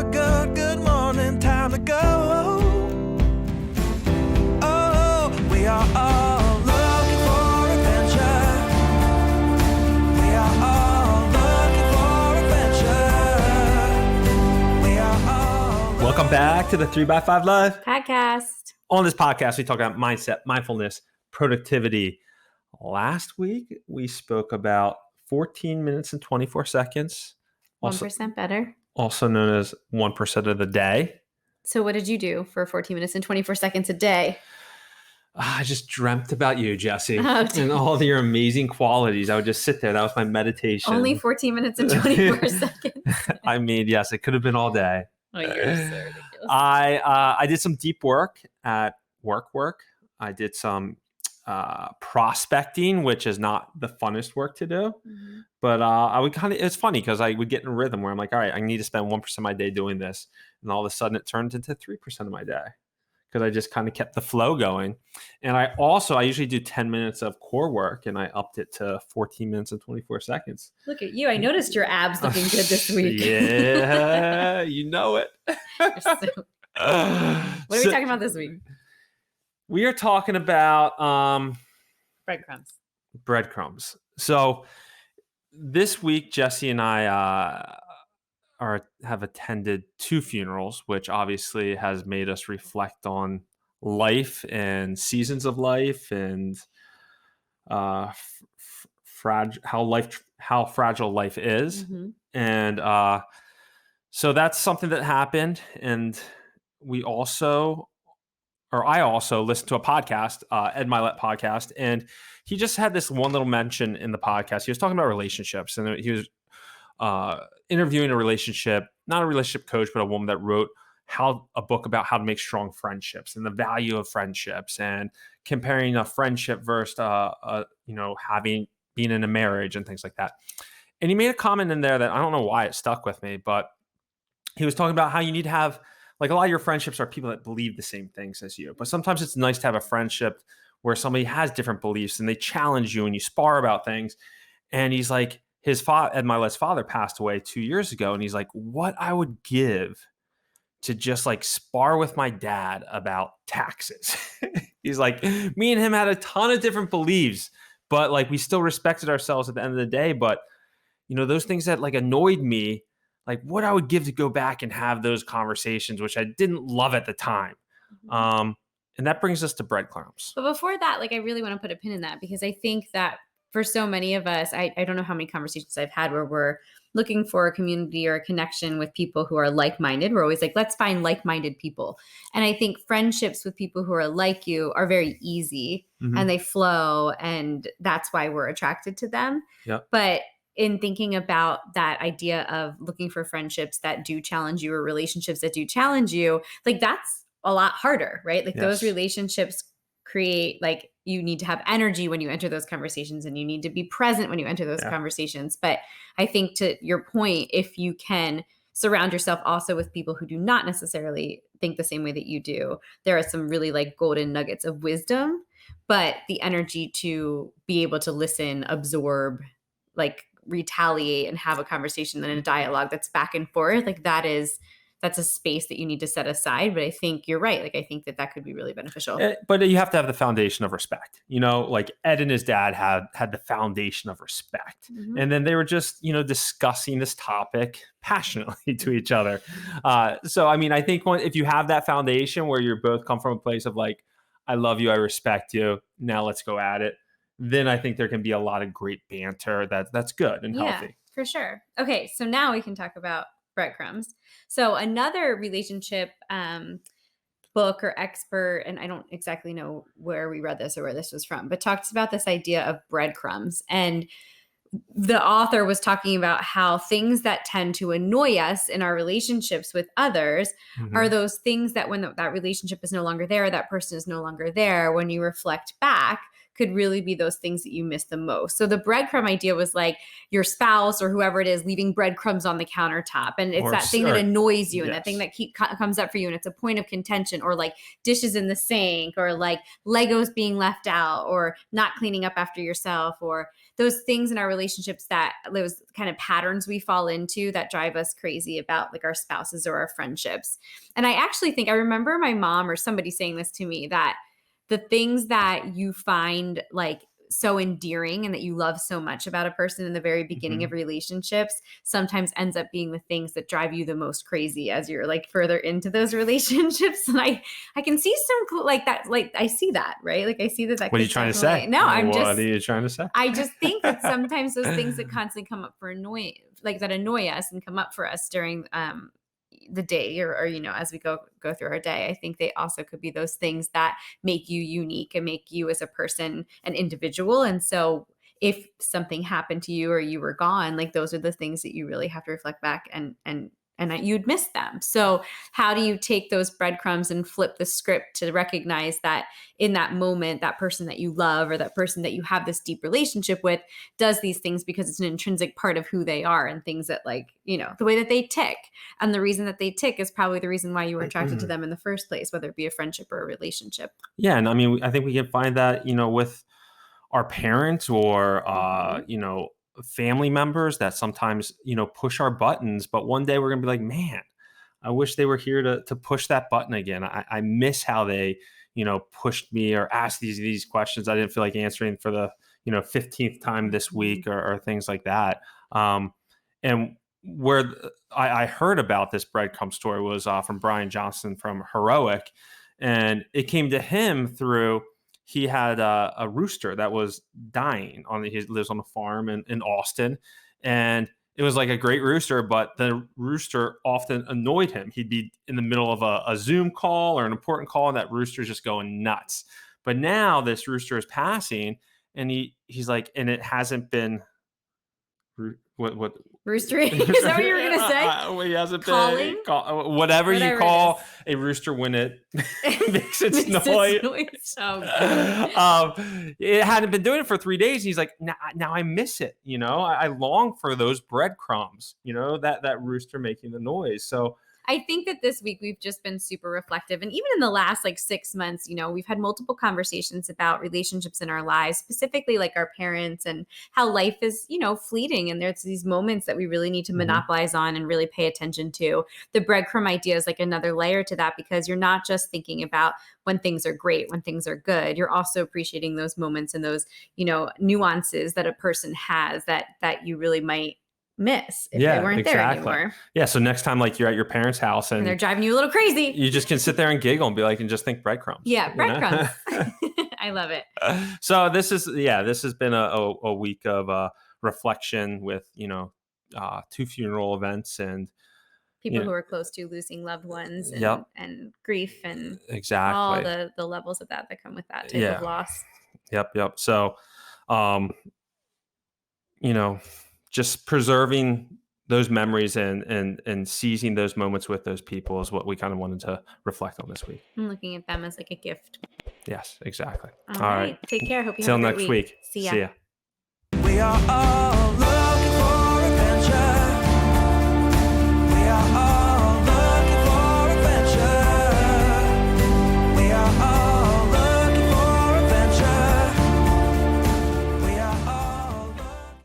good morning, time to go. Oh, we are all looking for adventure. We are all looking for adventure. We are all Welcome back to the 3x5 Live podcast. On this podcast, we talk about mindset, mindfulness, productivity. Last week, we spoke about 14 minutes and 24 seconds. 1% better. Also known as 1% of the day. So what did you do for 14 minutes and 24 seconds a day? I just dreamt about you, Jessie, Oh, and all your amazing qualities. I would just sit there. That was my meditation. Only 14 minutes and 24 seconds. I mean, yes, it could have been all day. Oh, you're so ridiculous. I did some deep work at work. I did some prospecting, which is not the funnest work to do. Mm-hmm. But it's funny because I would get in a rhythm where I'm like, all right, I need to spend 1% of my day doing this. And all of a sudden it turned into 3% of my day because I just kind of kept the flow going. And I usually do 10 minutes of core work and I upped it to 14 minutes and 24 seconds. Look at you. I noticed your abs looking good this week. Yeah, you know it. What are we talking about this week? We are talking about breadcrumbs. So this week, Jessie and I have attended 2 funerals, which obviously has made us reflect on life and seasons of life and how fragile life is. Mm-hmm. And so that's something that happened. And I also listened to a podcast, Ed Milet podcast, and he just had this one little mention in the podcast. He was talking about relationships, and he was interviewing not a relationship coach, but a woman that wrote a book about how to make strong friendships and the value of friendships, and comparing a friendship versus being in a marriage and things like that. And he made a comment in there that I don't know why it stuck with me, but he was talking about how you need to have, like, a lot of your friendships are people that believe the same things as you. But sometimes it's nice to have a friendship where somebody has different beliefs and they challenge you and you spar about things. And he's like, Ed Milet's father passed away 2 years ago. And he's like, what I would give to just like spar with my dad about taxes. He's like, me and him had a ton of different beliefs, but like we still respected ourselves at the end of the day. But those things that like annoyed me, like what I would give to go back and have those conversations, which I didn't love at the time. Mm-hmm. And that brings us to breadcrumbs. But before that, like, I really want to put a pin in that because I think that for so many of us, I don't know how many conversations I've had where we're looking for a community or a connection with people who are like-minded. We're always like, let's find like-minded people. And I think friendships with people who are like you are very easy and they flow. And that's why we're attracted to them. Yep. But in thinking about that idea of looking for friendships that do challenge you or relationships that do challenge you, like that's a lot harder, right? Like those relationships create, like, you need to have energy when you enter those conversations and you need to be present when you enter those conversations. But I think to your point, if you can surround yourself also with people who do not necessarily think the same way that you do, there are some really like golden nuggets of wisdom, but the energy to be able to listen, absorb, like retaliate and have a conversation and a dialogue that's back and forth, like that's a space that you need to set aside. But I think you're right. Like, I think that could be really beneficial. But you have to have the foundation of respect. Like Ed and his dad had the foundation of respect. Mm-hmm. And then they were just, discussing this topic passionately to each other. So, I mean, I think if you have that foundation where you're both come from a place of like, I love you, I respect you, now let's go at it, then I think there can be a lot of great banter that's good and healthy. Yeah, for sure. Okay, so now we can talk about breadcrumbs. So another relationship book or expert, and I don't exactly know where we read this or where this was from, but talks about this idea of breadcrumbs. And the author was talking about how things that tend to annoy us in our relationships with others are those things that when that relationship is no longer there, that person is no longer there, when you reflect back, could really be those things that you miss the most. So the breadcrumb idea was like your spouse or whoever it is leaving breadcrumbs on the countertop. And it's that thing that annoys you and that thing that comes up for you. And it's a point of contention, or like dishes in the sink, or like Legos being left out, or not cleaning up after yourself, or those things in our relationships, that those kind of patterns we fall into that drive us crazy about like our spouses or our friendships. And I actually think I remember my mom or somebody saying this to me, that the things that you find like so endearing and that you love so much about a person in the very beginning of relationships sometimes ends up being the things that drive you the most crazy as you're like further into those relationships. And I can see some like that, like I see that, right? Like I see that. What are you trying to say? No, what are you trying to say? I just think that sometimes those things that constantly come up that annoy us and come up for us during the day or as we go through our day, I think they also could be those things that make you unique and make you as a person an individual. And so if something happened to you or you were gone, like those are the things that you really have to reflect back and you'd miss them. So how do you take those breadcrumbs and flip the script to recognize that in that moment, that person that you love or that person that you have this deep relationship with does these things because it's an intrinsic part of who they are, and things that like, the way that they tick. And the reason that they tick is probably the reason why you were attracted to them in the first place, whether it be a friendship or a relationship. Yeah. And I mean, I think we can find that, with our parents or, family members that sometimes, push our buttons, but one day we're going to be like, man, I wish they were here to push that button again. I miss how they, pushed me or asked these questions I didn't feel like answering for the, 15th time this week or things like that. And where I heard about this breadcrumb story was from Bryan Jessie from Heroic. And it came to him through, he had a rooster that was dying. He lives on a farm in Austin, and it was like a great rooster, but the rooster often annoyed him. He'd be in the middle of a Zoom call or an important call, and that rooster's just going nuts. But now this rooster is passing, and he's like, and it hasn't been what Roostery? Is that what you were going to say? He hasn't calling? Been whatever you call a rooster when it makes its noise. It hadn't been doing it for 3 days. And he's like, now I miss it. I long for those breadcrumbs, that rooster making the noise. So I think that this week we've just been super reflective. And even in the last 6 months, we've had multiple conversations about relationships in our lives, specifically like our parents, and how life is, fleeting. And there's these moments that we really need to monopolize on and really pay attention to. The breadcrumb idea is like another layer to that, because you're not just thinking about when things are great, when things are good. You're also appreciating those moments and those, nuances that a person has that you really might miss if they weren't there anymore. Yeah. So next time, like you're at your parents' house and they're driving you a little crazy, you just can sit there and giggle and be like, and just think breadcrumbs. Yeah, breadcrumbs. I love it. So this has been a week of reflection with, 2 funeral events and people who are close to losing loved ones and grief and exactly all the levels of that come with that type of loss. Yep. So, just preserving those memories and seizing those moments with those people is what we kind of wanted to reflect on this week. And looking at them as like a gift. Yes, exactly. All right. Take care. Hope you Till have a next great week. See ya. We are all loved.